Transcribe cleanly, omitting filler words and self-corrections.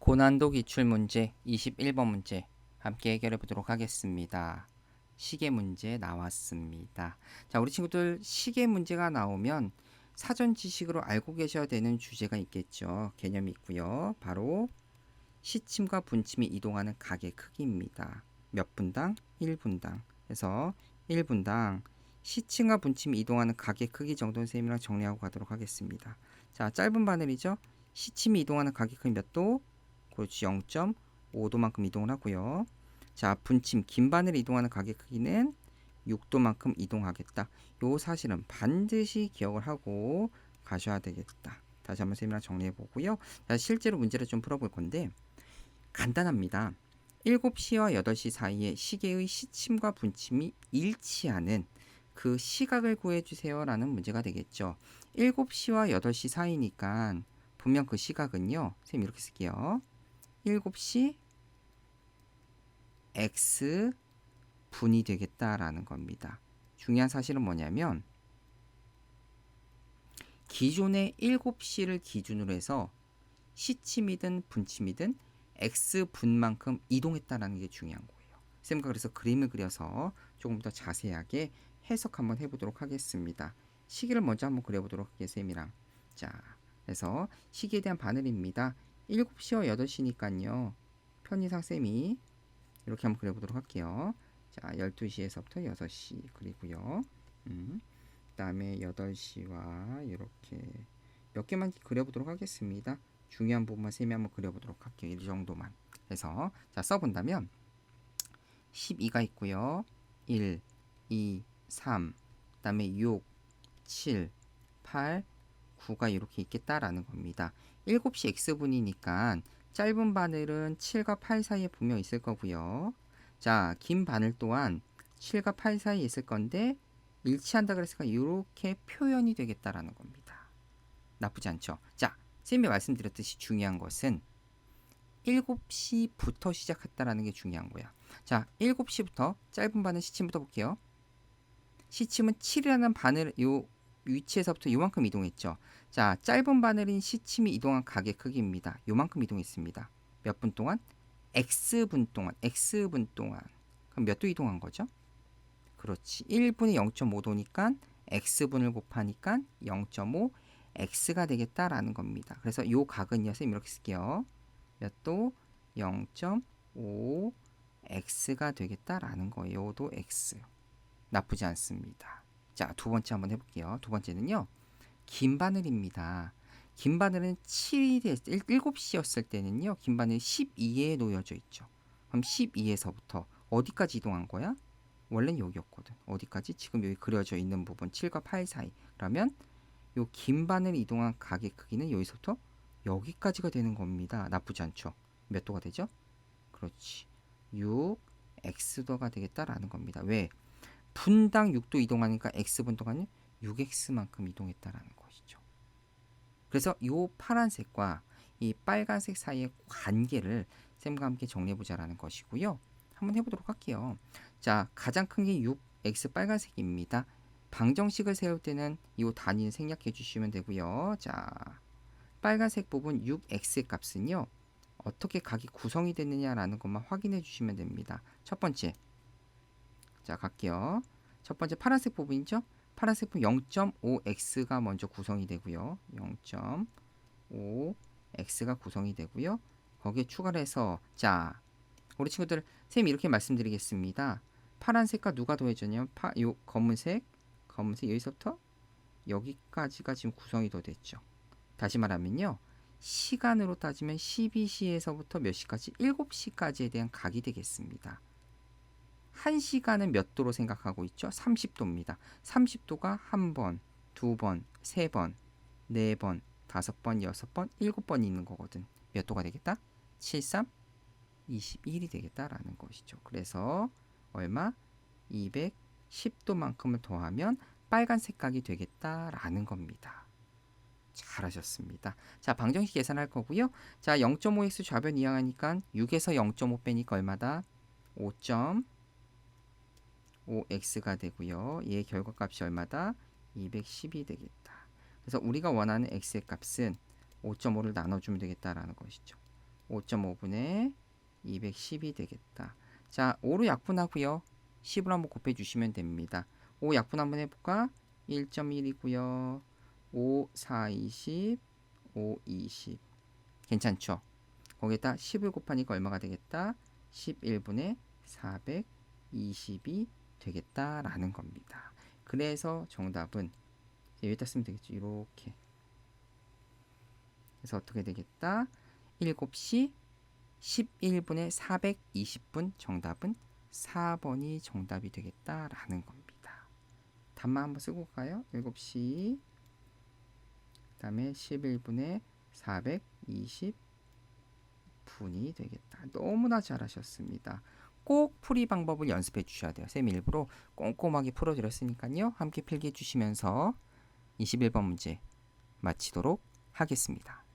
고난도 기출문제 21번 문제 함께 해결해 보도록 하겠습니다. 시계 문제 나왔습니다. 자, 우리 친구들 시계 문제가 나오면 사전 지식으로 알고 계셔야 되는 주제가 있겠죠. 개념이 있고요. 바로 시침과 분침이 이동하는 각의 크기입니다. 몇 분당? 1분당. 그래서 1분당 시침과 분침이 이동하는 각의 크기 정도는 쌤이랑 정리하고 가도록 하겠습니다. 자, 짧은 바늘이죠. 시침이 이동하는 각의 크기 몇 도? 그렇지, 0.5도만큼 이동을 하고요. 자, 분침 긴 바늘이 이동하는 각의 크기는 6도만큼 이동하겠다. 요 사실은 반드시 기억을 하고 가셔야 되겠다. 다시 한번 쌤이랑 정리해 보고요. 자, 실제로 문제를 좀 풀어볼 건데 간단합니다. 7시와 8시 사이에 시계의 시침과 분침이 일치하는 그 시각을 구해주세요 라는 문제가 되겠죠. 7시와 8시 사이니까 분명 그 시각은요, 선생님 이렇게 쓸게요. 7시 x 분이 되겠다라는 겁니다. 중요한 사실은 뭐냐면 기존의 7시를 기준으로 해서 시침이든 분침이든 x분만큼 이동했다는 게 중요한 거예요. 쌤과 그래서 그림을 그려서 조금 더 자세하게 해석 한번 해보도록 하겠습니다. 시계를 먼저 한번 그려보도록 할게요. 쌤이랑. 자, 그래서 시계에 대한 바늘입니다. 7시와 8시니까요. 편의상 쌤이 이렇게 한번 그려보도록 할게요. 자, 12시에서부터 6시 그리고요. 그 다음에 8시와 이렇게 몇 개만 그려보도록 하겠습니다. 중요한 부분만 쌤이 한번 그려보도록 할게요. 이 정도만 해서 자, 써본다면 12가 있고요. 1, 2, 3, 그 다음에 6, 7, 8, 9가 이렇게 있겠다라는 겁니다. 7시 x분이니까 짧은 바늘은 7과 8 사이에 분명 있을 거고요. 자, 긴 바늘 또한 7과 8 사이에 있을 건데 일치한다 그랬으니까 이렇게 표현이 되겠다라는 겁니다. 나쁘지 않죠? 자, 쌤이 말씀드렸듯이 중요한 것은 7시부터 시작했다라는 게 중요한 거야. 자, 7시부터 짧은 바늘 시침부터 볼게요. 시침은 7이라는 바늘 요 위치에서부터 요만큼 이동했죠. 자, 짧은 바늘인 시침이 이동한 각의 크기입니다. 요만큼 이동했습니다. 몇 분 동안? x분 동안. 그럼 몇 도 이동한 거죠? 그렇지. 1분이 0.5도니까 x분을 곱하니까 0.5 x가 되겠다라는 겁니다. 그래서 요 각은요, 선생님 이렇게 쓸게요. 몇 도? 0.5 x가 되겠다라는 거예요. 요도 x. 나쁘지 않습니다. 자, 두 번째 한번 해볼게요. 두 번째는요, 긴 바늘입니다. 긴 바늘은 7시였을 때는요, 긴 바늘이 12에 놓여져 있죠. 그럼 12에서부터 어디까지 이동한 거야? 원래는 여기였거든. 어디까지? 지금 여기 그려져 있는 부분 7과 8 사이. 그러면 요 긴 바늘 이동한 각의 크기는 여기서부터 여기까지가 되는 겁니다. 나쁘지 않죠? 몇 도가 되죠? 그렇지. 6 x도가 되겠다라는 겁니다. 왜? 분당 6도 이동하니까 x분 동안은 6x만큼 이동했다라는 것이죠. 그래서 이 파란색과 이 빨간색 사이의 관계를 쌤과 함께 정리해보자라는 것이고요. 한번 해보도록 할게요. 자, 가장 큰 게 6x 빨간색입니다. 방정식을 세울 때는 이 단위를 생략해 주시면 되고요. 자, 빨간색 부분 6x 값은요, 어떻게 각이 구성이 됐느냐라는 것만 확인해 주시면 됩니다. 첫 번째, 자, 갈게요. 첫 번째 파란색 부분이죠. 파란색 부분 0.5x가 먼저 구성이 되고요. 0.5x가 구성이 되고요. 거기에 추가를 해서, 자, 우리 친구들 선생님이 이렇게 말씀드리겠습니다. 파란색과 누가 더해졌냐면 요 검은색 여기서부터 여기까지가 지금 구성이 더 됐죠. 다시 말하면요, 시간으로 따지면 12시에서부터 몇 시까지? 7시까지에 대한 각이 되겠습니다. 1시간은 몇 도로 생각하고 있죠? 30도입니다. 30도가 한 번, 두 번, 세 번, 네 번, 다섯 번, 여섯 번, 일곱 번이 있는 거거든. 몇 도가 되겠다? 7, 3, 21이 되겠다라는 것이죠. 그래서 얼마? 210도만큼을 더하면 빨간색 각이 되겠다라는 겁니다. 잘하셨습니다. 자, 방정식 계산할 거고요. 자, 0.5x 좌변 이항하니까 6에서 0.5 빼니까 얼마다? 5.5x가 되고요. 얘의 결과값이 얼마다? 210이 되겠다. 그래서 우리가 원하는 x의 값은 5.5를 나눠주면 되겠다라는 것이죠. 5.5분의 210이 되겠다. 자, 5로 약분하고요. 10으로 한번 곱해주시면 됩니다. 5 약분 한번 해볼까? 1.1이고요. 5, 4, 20, 5, 20. 괜찮죠? 거기에다 10을 곱하니까 얼마가 되겠다? 11분의 420이 되겠다라는 겁니다. 그래서 정답은 여기다 쓰면 되겠죠. 이렇게. 그래서 어떻게 되겠다? 7시 11분에 420분 정답은 4번이 정답이 되겠다라는 겁니다. 답만 한번 쓰고 가요. 7시 그 다음에 11분에 420분이 되겠다. 너무나 잘하셨습니다. 꼭 풀이 방법을 연습해 주셔야 돼요. 쌤이 일부러 꼼꼼하게 풀어드렸으니까요. 함께 필기해 주시면서 21번 문제 마치도록 하겠습니다.